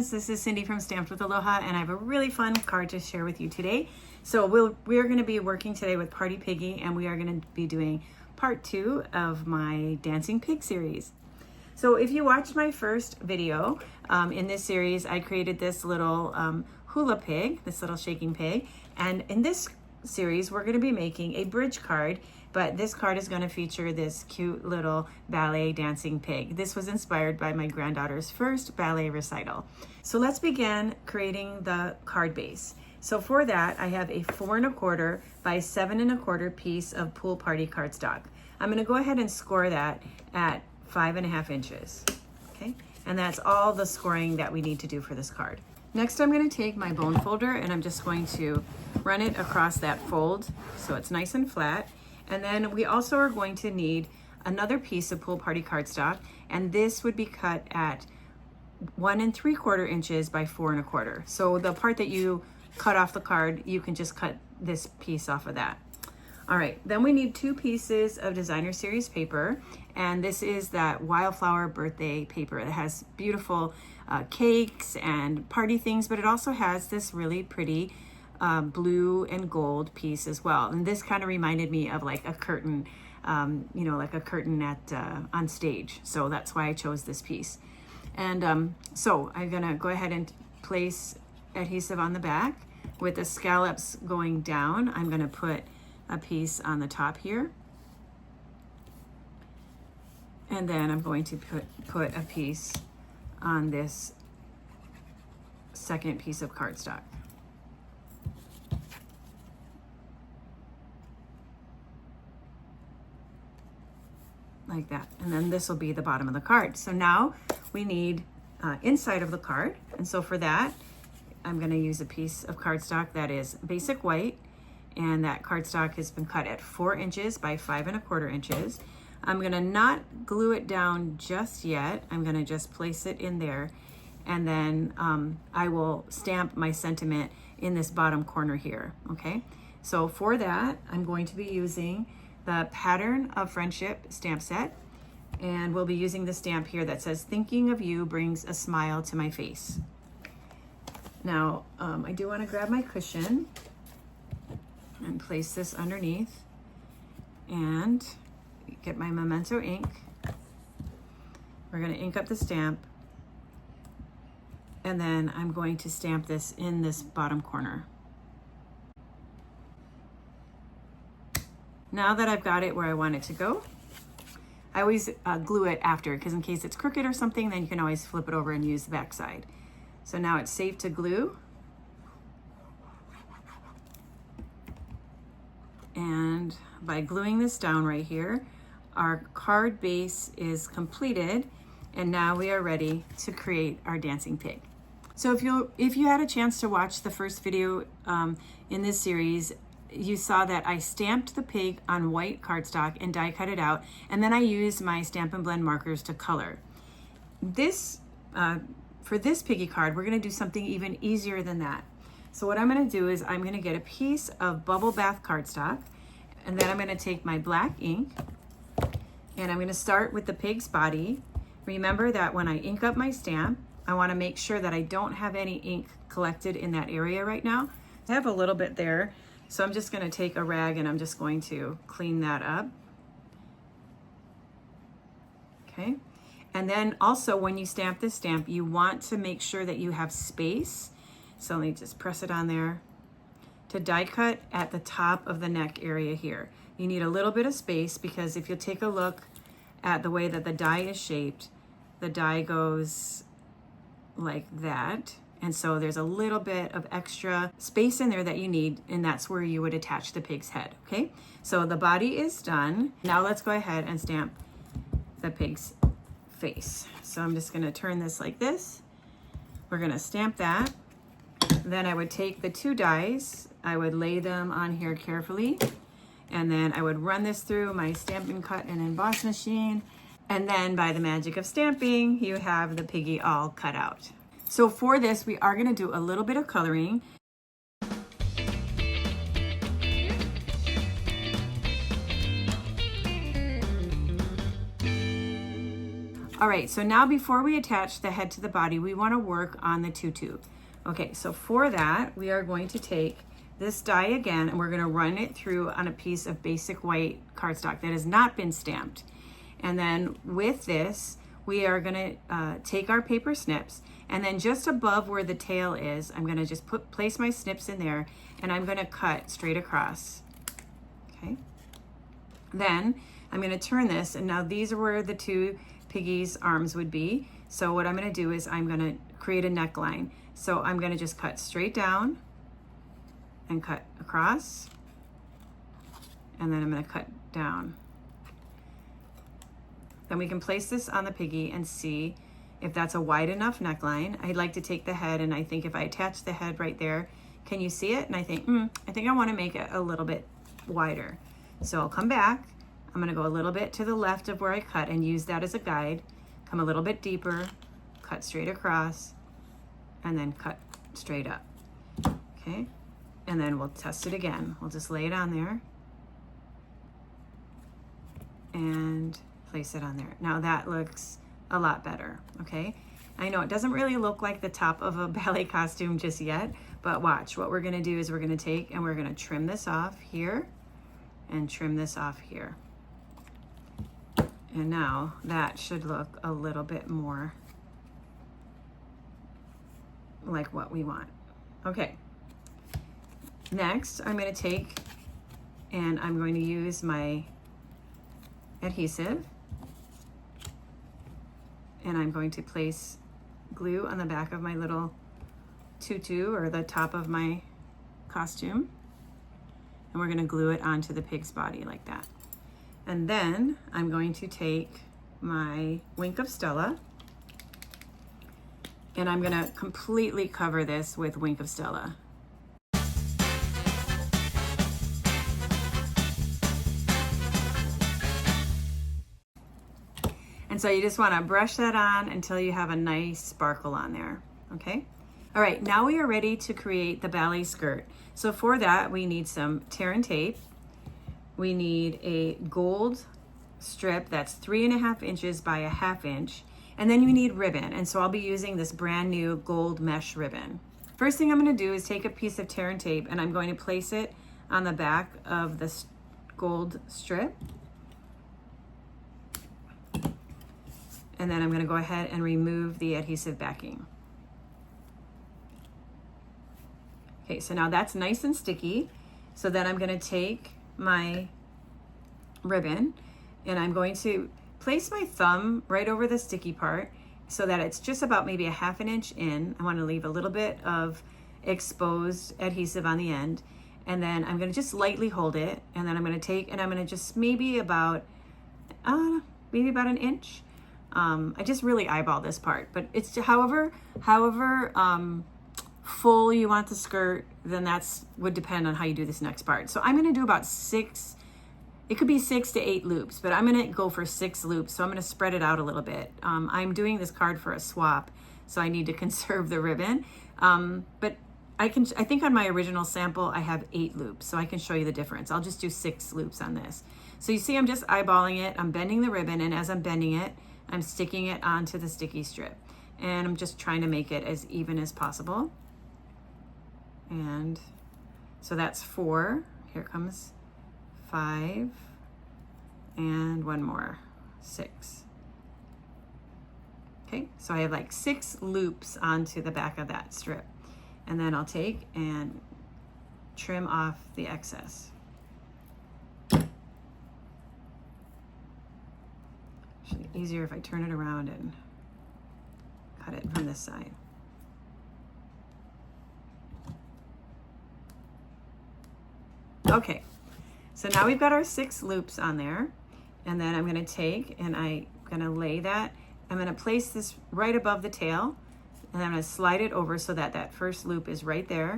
friends, this is Cindy from Stamped with Aloha, and I have a really fun card to share with you today. So we're going to be working today with Party Piggy, and we are going to be doing part 2 of my Dancing Pig series. So if you watched my first video in this series, I created this little hula pig, this little shaking pig, and in this series we're going to be making a bridge card, but this card is going to feature this cute little ballet dancing pig. This was inspired by my granddaughter's first ballet recital. So let's begin creating the card base. So for that, I have a 4 1/4 by 7 1/4 piece of pool party cardstock. I'm going to go ahead and score that at 5.5 inches. Okay, and that's all the scoring that we need to do for this card. Next, I'm going to take my bone folder and I'm just going to run it across that fold so it's nice and flat. And then we also are going to need another piece of pool party cardstock, and this would be cut at 1 3/4 inches by 4 1/4. So the part that you cut off the card, you can just cut this piece off of that. All right, then we need 2 pieces of designer series paper, and this is that wildflower birthday paper. It has beautiful cakes and party things, but it also has this really pretty blue and gold piece as well. And this kind of reminded me of like a curtain, like a curtain at on stage. So that's why I chose this piece. And so I'm gonna go ahead and place adhesive on the back with the scallops going down. I'm gonna put a piece on the top here. And then I'm going to put a piece on this second piece of cardstock. Like that. And then this will be the bottom of the card. So now we need inside of the card. And so for that, I'm going to use a piece of cardstock that is basic white, and that cardstock has been cut at 4 inches by 5 1/4 inches. I'm going to not glue it down just yet. I'm going to just place it in there, and then I will stamp my sentiment in this bottom corner here. Okay, so for that, I'm going to be using the Pattern of Friendship stamp set, and we'll be using the stamp here that says, "Thinking of you brings a smile to my face." Now, I do want to grab my cushion and place this underneath and get my Memento ink. We're going to ink up the stamp, and then I'm going to stamp this in this bottom corner. Now that I've got it where I want it to go, I always glue it after, because in case it's crooked or something, then you can always flip it over and use the back side. So now it's safe to glue. And by gluing this down right here, our card base is completed, and now we are ready to create our dancing pig. So if you had a chance to watch the first video in this series, you saw that I stamped the pig on white cardstock and die cut it out, and then I used my Stampin' Blend markers to color. This for this piggy card, we're going to do something even easier than that. So what I'm going to do is I'm going to get a piece of bubble bath cardstock, and then I'm going to take my black ink, and I'm going to start with the pig's body. Remember that when I ink up my stamp, I want to make sure that I don't have any ink collected in that area right now. I have a little bit there, so I'm just going to take a rag and I'm just going to clean that up. Okay. And then also when you stamp this stamp, you want to make sure that you have space. So let me just press it on there to die cut at the top of the neck area here. You need a little bit of space, because if you take a look at the way that the die is shaped, the die goes like that. And so there's a little bit of extra space in there that you need, and that's where you would attach the pig's head. Okay, so the body is done. Now let's go ahead and stamp the pig's face. So I'm just going to turn this like this. We're going to stamp that. Then I would take the 2 dies, I would lay them on here carefully, and then I would run this through my Stampin' Cut and Emboss machine, and then by the magic of stamping, you have the piggy all cut out. So for this, we are going to do a little bit of coloring. All right, so now before we attach the head to the body, we want to work on the tutu. Okay, so for that, we are going to take this die again, and we're going to run it through on a piece of basic white cardstock that has not been stamped. And then with this, we are going to take our paper snips, and then just above where the tail is, I'm going to just place my snips in there, and I'm going to cut straight across. Okay. Then I'm going to turn this, and now these are where the two piggies' arms would be. So what I'm going to do is I'm going to create a neckline. So I'm going to just cut straight down and cut across, and then I'm going to cut down. Then we can place this on the piggy and see if that's a wide enough neckline. I'd like to take the head, and I think if I attach the head right there, can you see it? And I think I want to make it a little bit wider. So I'll come back. I'm going to go a little bit to the left of where I cut and use that as a guide. Come a little bit deeper, cut straight across, and then cut straight up. Okay, and then we'll test it again. We'll just lay it on there and place it on there. Now that looks a lot better, okay? I know it doesn't really look like the top of a ballet costume just yet, but watch. What we're gonna do is we're gonna take and we're gonna trim this off here and trim this off here. And now that should look a little bit more like what we want. Okay. Next, I'm going to take and I'm going to use my adhesive, and I'm going to place glue on the back of my little tutu, or the top of my costume, and we're going to glue it onto the pig's body like that. And then I'm going to take my Wink of Stella, and I'm going to completely cover this with Wink of Stella. And so you just want to brush that on until you have a nice sparkle on there, okay? All right, now we are ready to create the ballet skirt. So for that, we need some tear and tape. We need a gold strip that's 3.5 inches by 1/2 inch. And then you need ribbon. And so I'll be using this brand new gold mesh ribbon. First thing I'm going to do is take a piece of tear and tape, and I'm going to place it on the back of this gold strip. And then I'm going to go ahead and remove the adhesive backing. Okay, so now that's nice and sticky. So then I'm going to take my ribbon, and I'm going to place my thumb right over the sticky part so that it's just about maybe 1/2 inch in. I want to leave a little bit of exposed adhesive on the end, and then I'm going to just lightly hold it, and then I'm going to take and I'm going to just maybe about an inch. I just really eyeball this part, but it's however full you want the skirt, then that's would depend on how you do this next part. So I'm going to do about 6. It could be 6 to 8 loops, but I'm going to go for 6 loops. So I'm going to spread it out a little bit. I'm doing this card for a swap, so I need to conserve the ribbon. But I think on my original sample, I have 8 loops, so I can show you the difference. I'll just do 6 loops on this. So you see, I'm just eyeballing it. I'm bending the ribbon, and as I'm bending it, I'm sticking it onto the sticky strip. And I'm just trying to make it as even as possible. And so that's 4. Here comes 5, and 1 more, 6. Okay, so I have like 6 loops onto the back of that strip. And then I'll take and trim off the excess. Should be easier if I turn it around and cut it from this side. Okay, so now we've got our 6 loops on there, and then I'm going to take and I'm going to lay that. I'm going to place this right above the tail, and I'm going to slide it over so that that first loop is right there.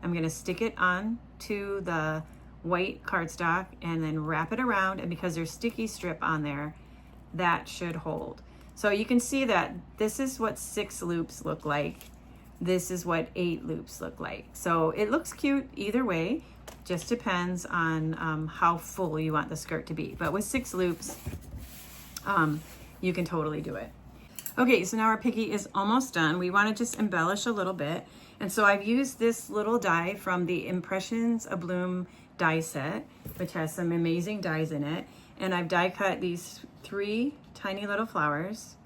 I'm going to stick it on to the white cardstock and then wrap it around, and because there's sticky strip on there, that should hold. So you can see that this is what 6 loops look like. This is what 8 loops look like. So it looks cute either way. Just depends on how full you want the skirt to be. But with 6 loops, you can totally do it. Okay, so now our piggy is almost done. We want to just embellish a little bit. And so I've used this little die from the Impressions A Bloom die set, which has some amazing dies in it. And I've die cut these 3 tiny little flowers.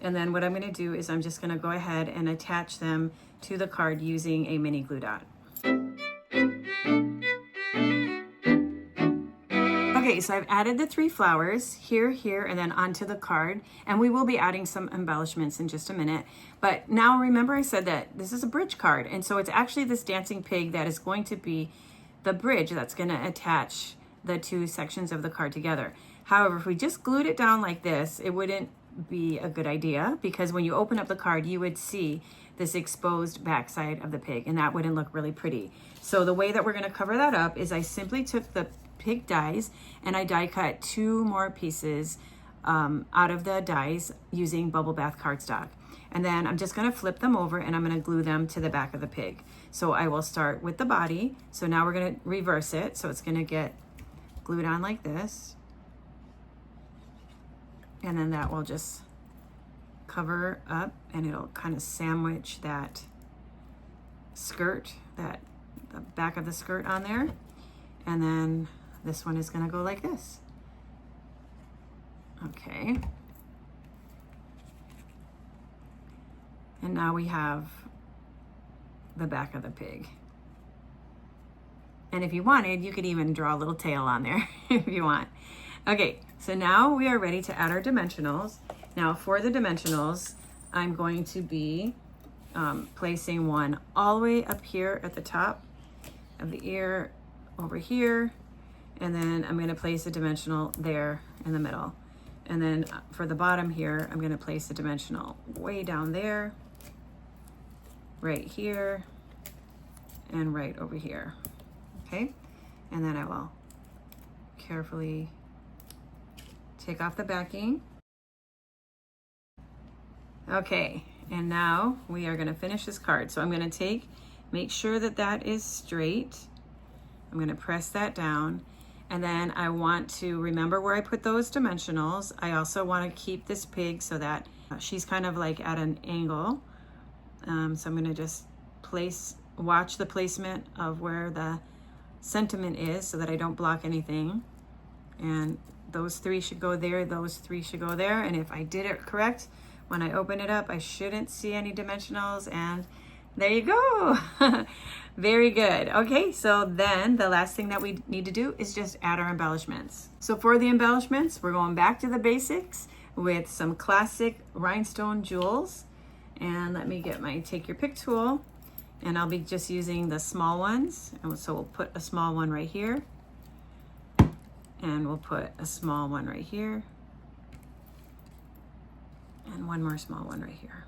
And then what I'm going to do is I'm just going to go ahead and attach them to the card using a mini glue dot. Okay, so I've added the 3 flowers here, here, and then onto the card. And we will be adding some embellishments in just a minute. But now remember I said that this is a bridge card. And so it's actually this dancing pig that is going to be the bridge that's going to attach the 2 sections of the card together. However, if we just glued it down like this, it wouldn't be a good idea, because when you open up the card, you would see this exposed backside of the pig, and that wouldn't look really pretty. So the way that we're going to cover that up is I simply took the pig dies and I die cut 2 more pieces out of the dies using bubble bath cardstock. And then I'm just going to flip them over and I'm going to glue them to the back of the pig. So I will start with the body. So now we're going to reverse it. So it's going to get glued on like this. And then that will just cover up and it'll kind of sandwich that skirt, the back of the skirt on there. And then this one is going to go like this. Okay. And now we have the back of the pig. And if you wanted, you could even draw a little tail on there if you want. Okay, so now we are ready to add our dimensionals. Now for the dimensionals, I'm going to be placing one all the way up here at the top of the ear over here. And then I'm going to place a dimensional there in the middle. And then for the bottom here, I'm going to place a dimensional way down there, right here, and right over here. Okay, and then I will carefully take off the backing. Okay, and now we are going to finish this card. So I'm going to make sure that that is straight. I'm going to press that down. And then I want to remember where I put those dimensionals. I also want to keep this pig so that she's kind of like at an angle. So I'm going to just watch the placement of where the sentiment is so that I don't block anything. And those 3 should go there, those 3 should go there. And if I did it correct, when I open it up, I shouldn't see any dimensionals, and there you go. Very good. Okay, so then the last thing that we need to do is just add our embellishments. So for the embellishments, we're going back to the basics with some classic rhinestone jewels. And let me get my take your pick tool, and I'll be just using the small ones. And so we'll put a small one right here, and we'll put a small one right here, and one more small one right here.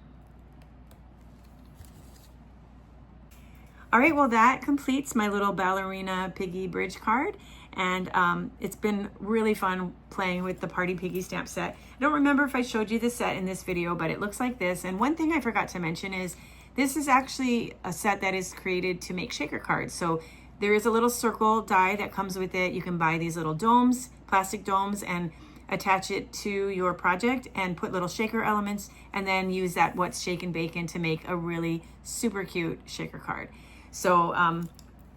All right, well, that completes my little ballerina piggy bridge card. And it's been really fun playing with the Party Piggy stamp set. I don't remember if I showed you the set in this video, but it looks like this. And one thing I forgot to mention is this is actually a set that is created to make shaker cards. So there is a little circle die that comes with it. You can buy these little domes, plastic domes, and attach it to your project and put little shaker elements, and then use that What's Shakin' Bacon to make a really super cute shaker card. So,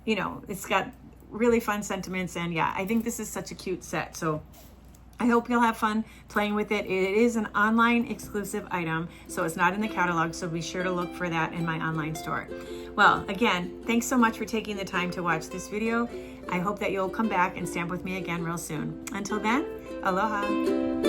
you know, it's got really fun sentiments, and yeah, I think this is such a cute set. So I hope you'll have fun playing with it. It is an online exclusive item, so it's not in the catalog, so be sure to look for that in my online store. Well, again, thanks so much for taking the time to watch this video. I hope that you'll come back and stamp with me again real soon. Until then, aloha.